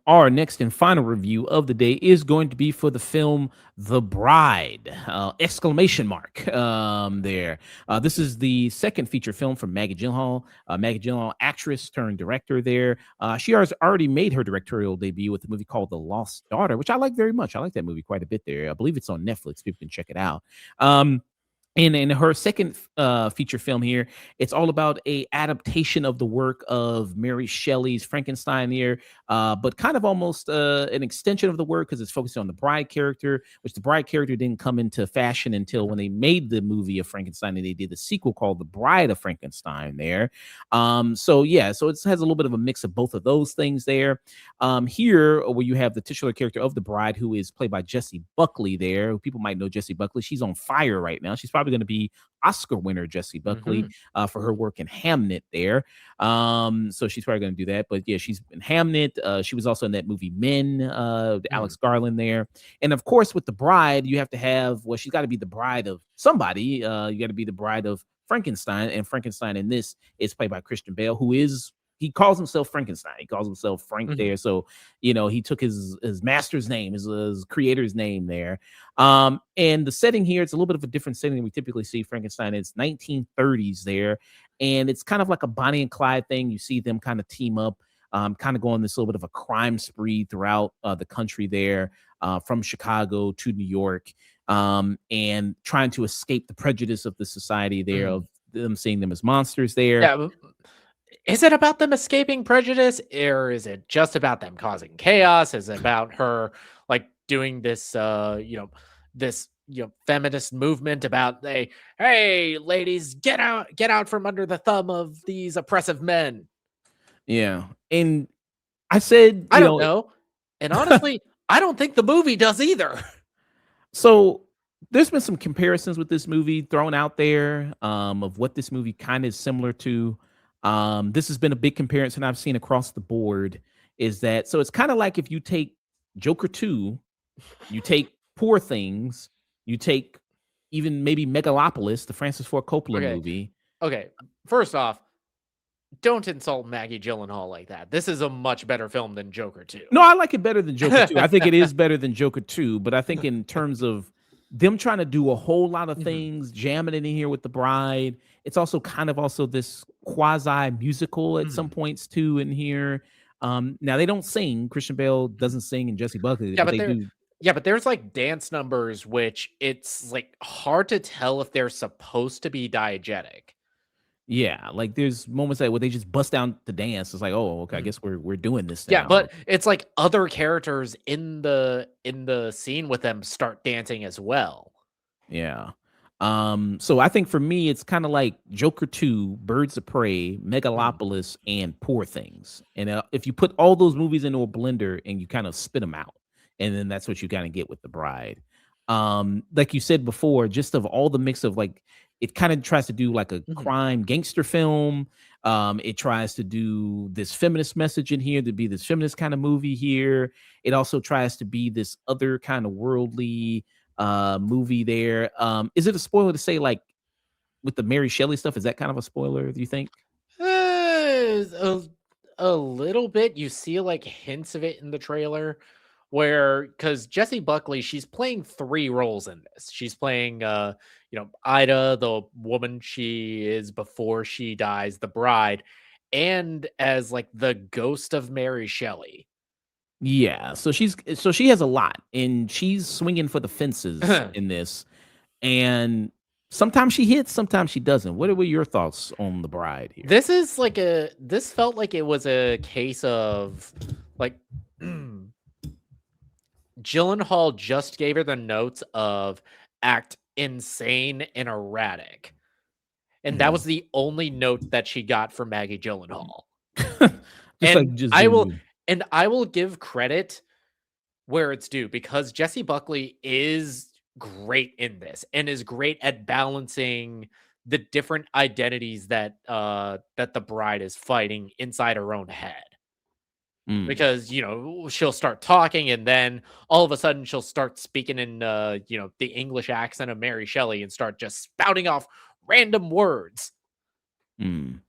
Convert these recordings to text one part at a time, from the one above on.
Our next and final review of the day is going to be for the film The Bride! Exclamation mark there. This is the second feature film from Maggie Gyllenhaal. Maggie Gyllenhaal, actress turned director there. She has already made her directorial debut with a movie called The Lost Daughter, which I like very much. I like that movie quite a bit there. I believe it's on Netflix. People can check it out. And in her second feature film here, it's all about a adaptation of the work of Mary Shelley's Frankenstein here, but kind of almost an extension of the work because it's focusing on the bride character, which the bride character didn't come into fashion until when they made the movie of Frankenstein and they did the sequel called The Bride of Frankenstein there. So yeah, so it has a little bit of a mix of both of those things there. Here, where you have the titular character of the bride, who is played by Jessie Buckley there. People might know Jessie Buckley. She's on fire right now. She's probably going to be Oscar winner Jessie Buckley Mhm. for her work in Hamnet there. So she's probably going to do that. But yeah, she's in Hamnet. She was also in that movie Men, the Alex Garland there. And of course, with the bride, you have to have, well, she's got to be the bride of somebody. You got to be the bride of Frankenstein. And Frankenstein in this is played by Christian Bale, who is, he calls himself Frankenstein. He calls himself Frank Mhm. there. So, you know, he took his master's name, his creator's name there. And the setting here, it's a little bit of a different setting than we typically see Frankenstein. It's 1930s there. And it's kind of like a Bonnie and Clyde thing. You see them kind of team up, kind of go on this little bit of a crime spree throughout the country there, from Chicago to New York, and trying to escape the prejudice of the society there, Mm. of them seeing them as monsters there. Yeah, is it about them escaping prejudice, or is it just about them causing chaos? Is it about her like doing this this feminist movement about hey ladies, get out from under the thumb of these oppressive men? Yeah. And I said, I don't know. And honestly, I don't think the movie does either. so there's been some comparisons with this movie thrown out there, of what this movie kind of is similar to. This has been a big comparison I've seen across the board. Is that so? It's kind of like if you take Joker 2, you take Poor Things, you take even maybe Megalopolis, the Francis Ford Coppola Okay. movie. Okay. First off, don't insult Maggie Gyllenhaal like that. This is a much better film than Joker 2. No, I like it better than Joker 2. I think it is better than Joker 2, but I think in terms of them trying to do a whole lot of Mhm. things, jamming it in here with the bride, it's also kind of also this quasi musical at some Mhm. points too in here. Now they don't sing. Christian Bale doesn't sing, and Jesse Buckley, Yeah, but but they there do. yeah, but there's, like, dance numbers which it's, like, hard to tell if they're supposed to be diegetic. Yeah, like there's moments that where they just bust down to dance. It's like, oh, okay, I Mhm. guess we're doing this Yeah, now. but it's like other characters in the scene with them start dancing as well. Yeah. So I think for me, it's kind of like Joker 2, Birds of Prey, Mhm. Megalopolis, and Poor Things. And if you put all those movies into a blender and you kind of spit them out, and then that's what you kind of get with The Bride. Like you said before, just of all the mix of like, it kind of tries to do like a Mhm. crime gangster film. It tries to do this feminist message in here, to be this feminist kind of movie here. It also tries to be this other kind of worldly movie there. Is it a spoiler to say, like, with the Mary Shelley stuff, is that kind of a spoiler, do you think? A little bit. You see, like, hints of it in the trailer where because Jessie Buckley, she's playing 3 roles in this. She's playing, Ida, the woman she is before she dies, the bride, and as, like, the ghost of Mary Shelley. Yeah, so she has a lot, and she's swinging for the fences in this, and sometimes she hits, sometimes she doesn't. What were your thoughts on The Bride here? This felt like it was a case of, like, Gyllenhaal just gave her the notes of act insane and erratic. And that Mhm. was the only note that she got from Maggie Gyllenhaal. Just like And just I doing will you. and I will give credit where it's due because Jessie Buckley is great in this and is great at balancing the different identities that that the bride is fighting inside her own head. Mm, because, she'll start talking and then all of a sudden she'll start speaking in, the English accent of Mary Shelley and start just spouting off random words. mm.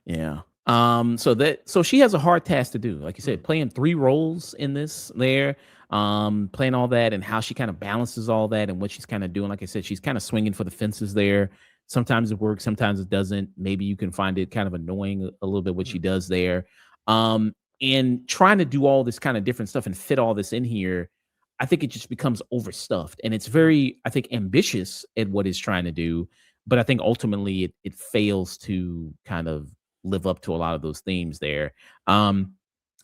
Yeah. So she has a hard task to do. Like you said, Mm, playing 3 roles in this there, playing all that and how she kind of balances all that and what she's kind of doing. Like I said, she's kind of swinging for the fences there. Sometimes it works, sometimes it doesn't. Maybe you can find it kind of annoying a little bit what she mhm, does there. Um, and trying to do all this kind of different stuff and fit all this in here, I think it just becomes overstuffed. And it's mhm, very, I think, ambitious at what it's trying to do. But I think ultimately it fails to kind of live up to a lot of those themes there. Um,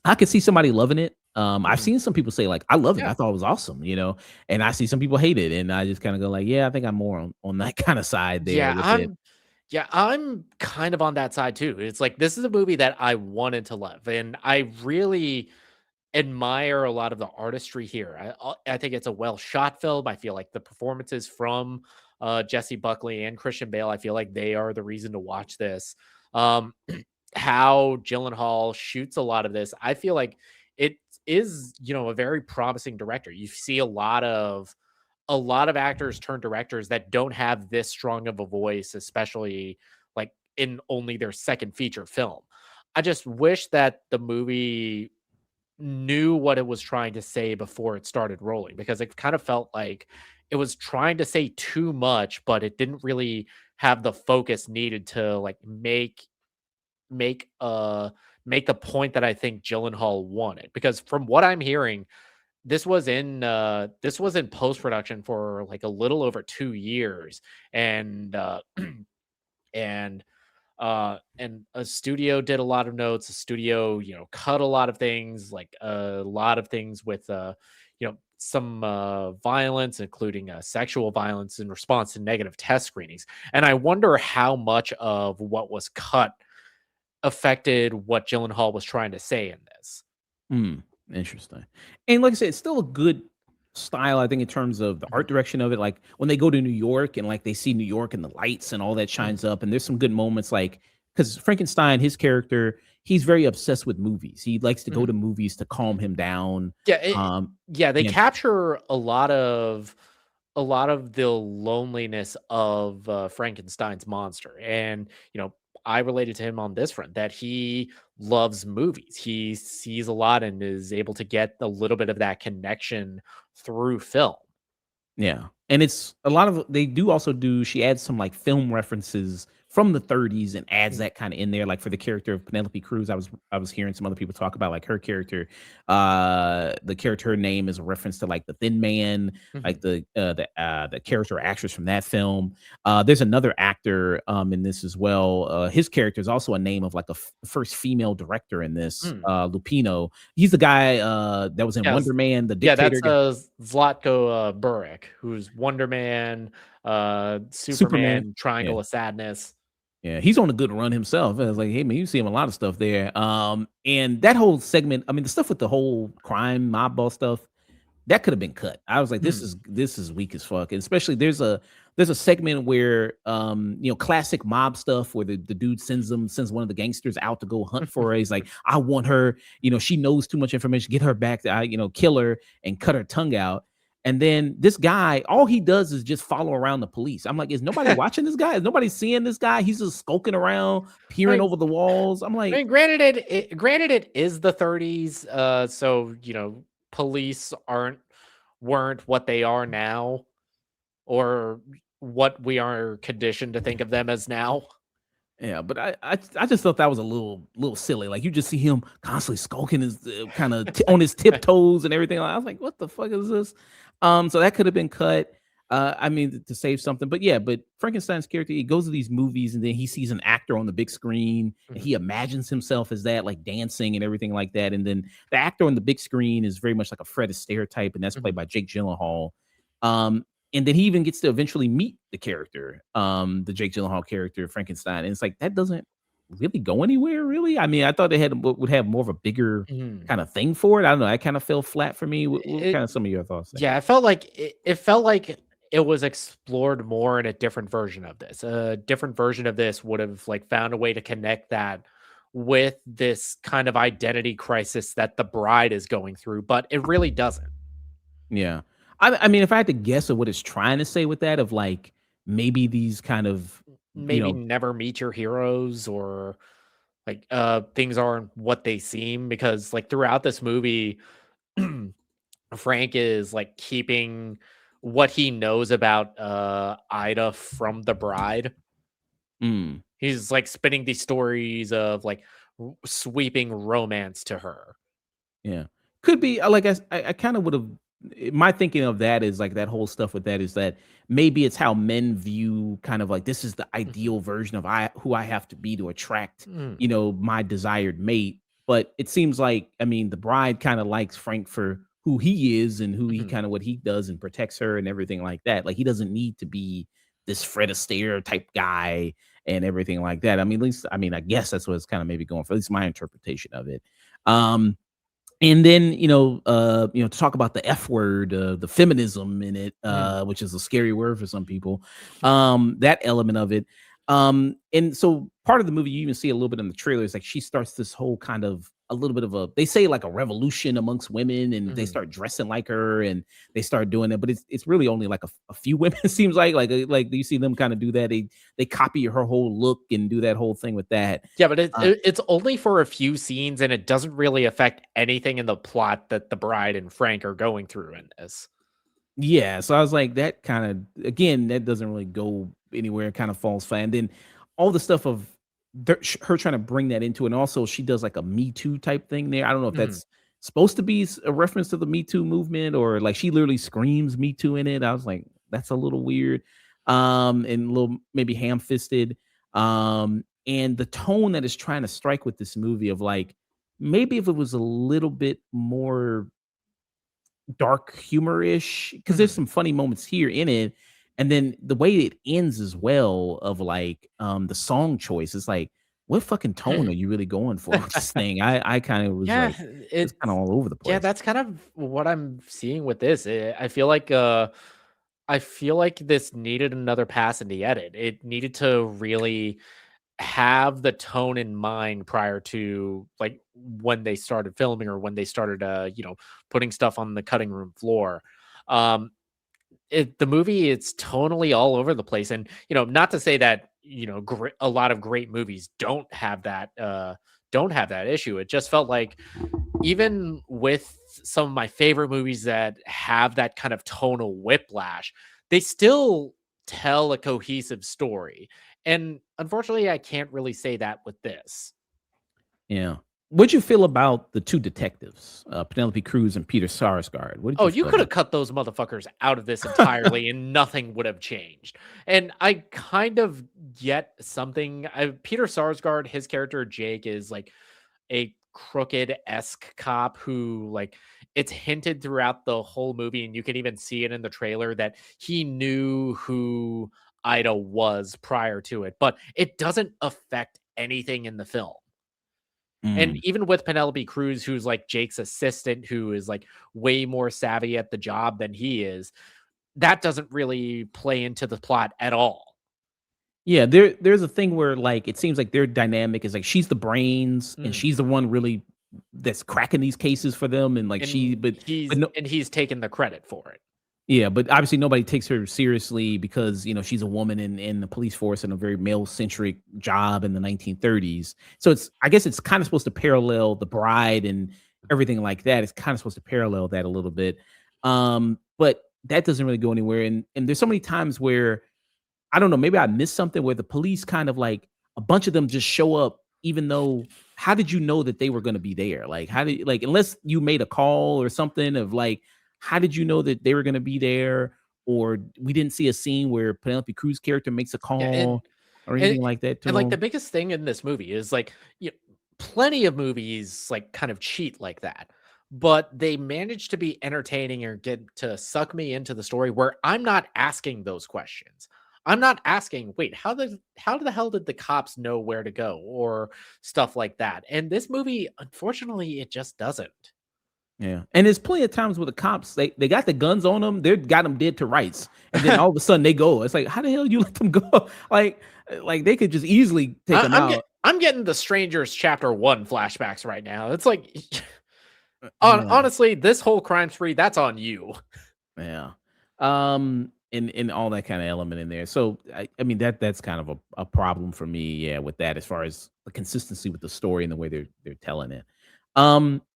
I could see somebody loving it. I've mhm. seen some people say like, "I loved it. Yeah. I thought it was awesome," and I see some people hate it, and I just kind of go like, "Yeah, I think I'm more on that kind of side there Yeah, with it." I'm kind of on that side too. It's like this is a movie that I wanted to love, and I really admire a lot of the artistry here. I think it's a well shot film. I feel like the performances from Jesse Buckley and Christian Bale, I feel like they are the reason to watch this. Um, how Gyllenhaal shoots a lot of this, I feel like it is, a very promising director. You see a lot of actors turn directors that don't have this strong of a voice, especially like in only their second feature film. I just wish that the movie knew what it was trying to say before it started rolling, because it kind of felt like it was trying to say too much, but it didn't really have the focus needed to like make uh make the point that I think Gyllenhaal wanted. Because from what I'm hearing, this was in post-production for like a little over 2 years, and and a studio did a lot of notes. A studio, cut a lot of things, like a lot of things with, some violence, including sexual violence in response to negative test screenings. And I wonder how much of what was cut affected what Gyllenhaal was trying to say in this. Mm, interesting. And like I said, it's still a good style, I think, in terms of the Mhm, art direction of it. Like when they go to New York and like they see New York and the lights and all that mhm, shines up, and there's some good moments, like because Frankenstein, his character, he's very obsessed with movies. He likes to go mhm. to movies to calm him down. Yeah, Um, yeah, they yeah, capture a lot of the loneliness of Frankenstein's monster, and I related to him on this front that he loves movies. He sees a lot and is able to get a little bit of that connection through film. yeah, and it's a lot of they do also do she adds some, like, film references from the '30s and adds Mhm, that kinda in there, like, for the character of Penelope Cruz, I was hearing some other people talk about, like, her character, the character her name is a reference to, like, The Thin Man, like, mhm, the character or actress from that film. There's another actor, in this as well, his character is also a name of, like, a first female director in this, mm. Lupino. He's the guy, that was in Yes, Wonder Man, the yeah, dictator that's guy. Zlatko Burek, who's Wonder Man, Superman. Superman, Yeah. Triangle of Sadness. Yeah, he's on a good run himself. I was like, hey man, you see him a lot of stuff there. And that whole segment, I mean, the stuff with the whole crime mob boss stuff, that could have been cut. I was like, this Mhm, is weak as fuck. And especially there's a segment where classic mob stuff where the dude sends one of the gangsters out to go hunt for her. He's like, I want her, she knows too much information, get her back, kill her and cut her tongue out. And then this guy, all he does is just follow around the police. I'm like, is nobody I watching this guy? Is nobody seeing this guy? He's just skulking around, peering mean over the walls. I'm I like, mean, granted it is the 30s, so, police weren't what they are now, or what we are conditioned to think of them as now. yeah, but I just thought that was a little silly. Like you just see him constantly skulking his kind of on his tiptoes and everything. I was like, what the fuck is this? So that could have been cut. I mean, to save something, but yeah, but Frankenstein's character, he goes to these movies and then he sees an actor on the big screen and Mhm, he imagines himself as that, like dancing and everything like that. And then the actor on the big screen is very much like a Fred Astaire type, and that's played mhm, by Jake Gyllenhaal. Um, and then he even gets to eventually meet the character, the Jake Gyllenhaal character, Frankenstein, and it's like, that doesn't really go anywhere, really? I mean, I thought they would have more of a bigger mhm. kinda thing for it. I don't know, that kinda fell flat for me. What It kinda some of your thoughts there? Yeah, it felt like it was explored more in a different version of this. A different version of this would have, like, found a way to connect that with this kind of identity crisis that the bride is going through, but it really doesn't. Yeah. I mean, if I had to guess at what it's trying to say with that, of like maybe these kind of, you Maybe know, never meet your heroes, or like things aren't what they seem, because like throughout this movie Frank is like keeping what he knows about Ida from the bride. mm, He's like spinning these stories of like sweeping romance to her. yeah, could be. Like I kind of would have. My thinking of that is like that whole stuff with that is that maybe it's how men view kind of like this is the Mhm. ideal version of I who I have to be to attract, Mm, my desired mate. But it seems like, I mean, the bride kind of likes Frank for who he is and who he mhm. kind of what he does and protects her and everything like that. Like he doesn't need to be this Fred Astaire type guy and everything like that. I mean, at least I mean, I guess that's what it's kind of maybe going for. At least my interpretation of it. Um, and then, to talk about the F word, the feminism in it, Mm. which is a scary word for some people, that element of it. And so part of the movie, you even see a little bit in the trailer, is like she starts this whole kind of a little bit of a, they say like a revolution amongst women, and they Mhm. start dressing like her and they start doing it, but it's really only like a few women, it seems like you see them kind of do that. They copy her whole look and do that whole thing with that. Yeah, but Uh, it's only for a few scenes, and it doesn't really affect anything in the plot that the bride and Frank are going through in this. Yeah, so I was like, that kind of, again, that doesn't really go anywhere. It kind of falls flat. And then all the stuff of her trying to bring that into it. And also, she does like a Me Too type thing there. I don't know if Mhm. that's supposed to be a reference to the Me Too movement, or like she literally screams Me Too in it. I was like, that's a little weird, and a little maybe ham fisted. And the tone that is trying to strike with this movie of like, maybe if it was a little bit more dark humor-ish, because there's Mhm. some funny moments here in it, and then the way it ends as well of like, the song choice is like, what fucking tone are you really going for with this thing? I kinda was Yeah, like, it's kinda it's all over the yeah, place. that's kind of what I'm seeing with this. I feel like this needed another pass in the edit. It needed to really have the tone in mind prior to like when they started filming, or when they started putting stuff on the cutting room floor. Um the movie, it's tonally all over the place, and not to say that a lot of great movies don't have that issue. It just felt like, even with some of my favorite movies that have that kind of tonal whiplash, they still tell a cohesive story. And unfortunately, I can't really say that with this. Yeah. What'd you feel about the 2 detectives, Penelope Cruz and Peter Sarsgaard? What did Oh, you you feel could have about cut those motherfuckers out of this entirely and nothing would have changed. And I kind of get something. Peter Sarsgaard, his character Jake, is like a crooked-esque cop who, like, it's hinted throughout the whole movie, and you can even see it in the trailer, that he knew who Ida was prior to it, but it doesn't affect anything in the film. And Mm. even with Penelope Cruz, who's like Jake's assistant, who is like way more savvy at the job than he is, that doesn't really play into the plot at all. Yeah, there's a thing where, like, it seems like their dynamic is like she's the brains and Mhm. she's the one really that's cracking these cases for them, and like she And but no. he's taken the credit for it. Yeah, but obviously nobody takes her seriously because, she's a woman in the police force in a very male-centric job in the 1930s. So it's, I guess it's kind of supposed to parallel The Bride and everything like that. It's kind of supposed to parallel that a little bit. But that doesn't really go anywhere. And there's so many times where I don't know, maybe I missed something where the police kind of like a bunch of them just show up, even though, how did you know that they were going to be there? Like, how did, like, unless you made a call or something of like, how did you know that they were going to be there? Or we didn't see a scene where Penelope Cruz character makes a Yeah, call or and anything like that to and like the them. biggest thing in this movie is like, plenty of movies like kind of cheat like that, but they manage to be entertaining or get to suck me into the story where I'm not asking those questions. I'm not asking, wait, how the hell did the cops know where to go, or stuff like that. And this movie, unfortunately, it just doesn't. Yeah, and there's plenty of times where the cops they got the guns on them, they got them dead to rights, and then all of a sudden they go. It's like, how the hell you let them go? Like they could just easily take them I'm get out. I'm getting the Strangers Chapter 1 flashbacks right now. It's like Yeah. honestly, this whole crime spree, that's on you. Yeah. And all that kind of element in there. So I mean that's kind of a problem for me, yeah, with that as far as the consistency with the story and the way they're telling it.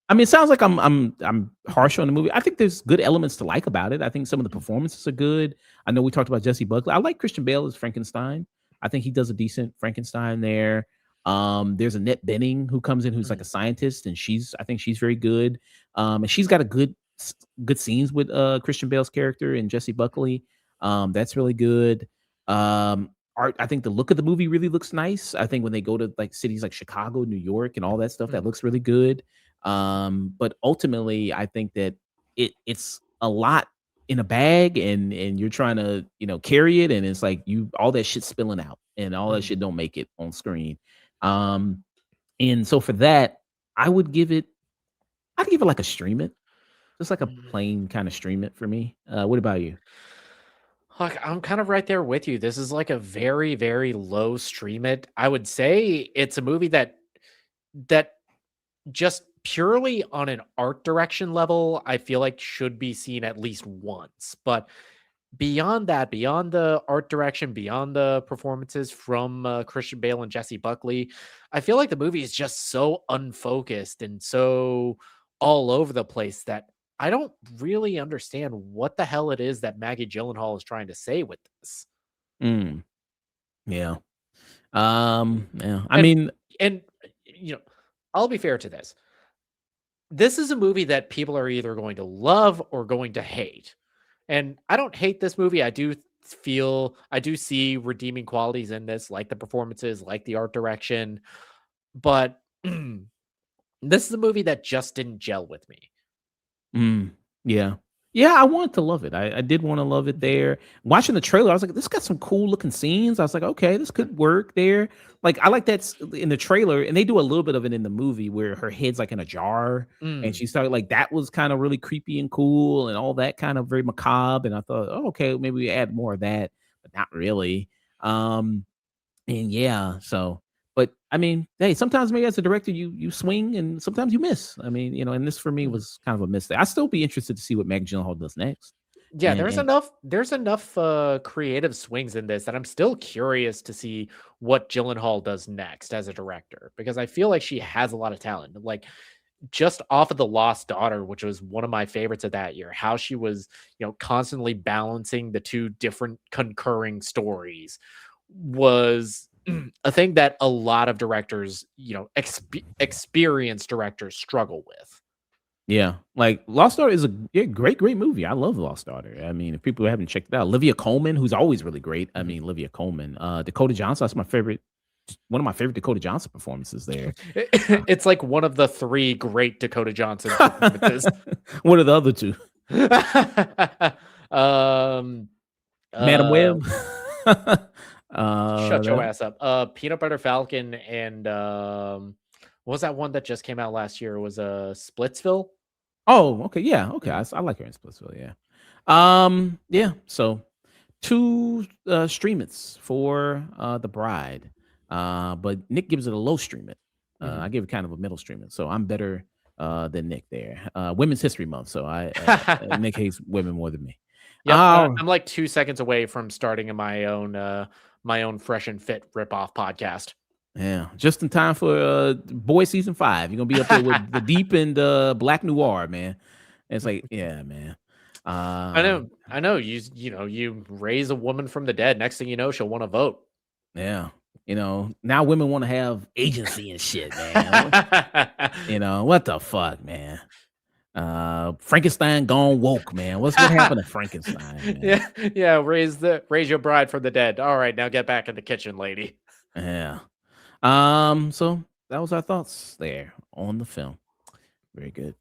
I mean, it sounds like I'm harsh on the movie. I think there's good elements to like about it. I think some of the performances are good. I know we talked about Jesse Buckley. I like Christian Bale as Frankenstein. I think he does a decent Frankenstein there. There's Annette Bening who comes in who's like a Mhm, scientist, and I think she's very good. And she's got a good scenes with Christian Bale's character and Jesse Buckley. That's really good. Art, I think the look of the movie really looks nice. I think when they go to like cities like Chicago, New York, and all that stuff, that mhm, looks really good. But ultimately, I think that it's a lot in a bag, and you're trying to carry it, and it's like you all that shit spilling out, and all that mhm, shit don't make it on screen. Um, and so for that, I would give it. I'd give it like a stream it, just like a mhm. plain kind of stream it for me. What about you? Like, I'm kind of right there with you. This is like a very, very low stream it. I would say it's a movie that just purely on an art direction level, I feel like should be seen at least once. But beyond that, beyond the art direction, beyond the performances from Christian Bale and Jesse Buckley, I feel like the movie is just so unfocused and so all over the place that I don't really understand what the hell it is that Maggie Gyllenhaal is trying to say with this. Mm, yeah. Yeah. I And mean, and you know, I'll be fair to this. This is a movie that people are either going to love or going to hate. And I don't hate this movie. I do see redeeming qualities in this, like the performances, like the art direction, but this is a movie that just didn't gel with me. mm, yeah. Yeah, I wanted to love it. I did want to love it Mhm. there. Watching the trailer, I was like, this got some cool looking scenes. I was like, okay, this could work there. Like, I like that in the trailer, and they do a little bit of it in the movie where her head's like in a jar and Mm, she started like that was kind of really creepy and cool and all that kind of very macabre. And I thought, oh, okay, maybe we add more of that, but not really. Um, And yeah, so but I mean, hey, sometimes maybe as a director you swing and sometimes you miss. I mean, and this for me mhm. was kind of a miss there. I still be interested to see what Meg Gyllenhaal does next. Yeah, And there's enough creative swings in this that I'm still curious to see what Gyllenhaal does next as a director because I feel like she has a lot of talent. Like just off of The Lost Daughter, which was one of my favorites of that year, how she was, constantly balancing the two different concurring stories was a thing that a lot of directors, experienced directors struggle with. yeah, like Lost Daughter is a great movie. I love Lost Daughter. I mean, if people haven't checked it out, Olivia Colman, who's always really great. I Mhm. mean, Olivia Colman, Dakota Johnson, that's my favorite. One of my favorite Dakota Johnson performances there. It's like one of the three great Dakota Johnson performances. What are the other two? um, Madam uh, Web. Shut your That, ass up. Peanut Butter Falcon and what was that one that just came out last year? It was Splitsville. oh, okay, yeah, okay. Mhm, I like her in Splitsville, yeah. Yeah. So two streamits for The Bride, but Nick gives it a low streamit. mhm. I give it kind of a middle streamit, so I'm better than Nick there. Women's History Month, so I Nick hates women more than me. Yep, Oh, I'm like 2 seconds away from starting my own Fresh and Fit ripoff podcast. yeah, just in time for Boy season 5. You're gonna be up there with the Deep and Black Noir, man. And it's like, yeah, man. Um, I know. You raise a woman from the dead. Next thing you know, she'll want to vote. Yeah. Now women want to have agency and shit, man. What the fuck, man? Frankenstein gone woke, man. What happened to Frankenstein, man? Yeah, yeah. Raise your bride from the dead. All right, now get back in the kitchen, lady. Yeah. So that was our thoughts there on the film. Very good.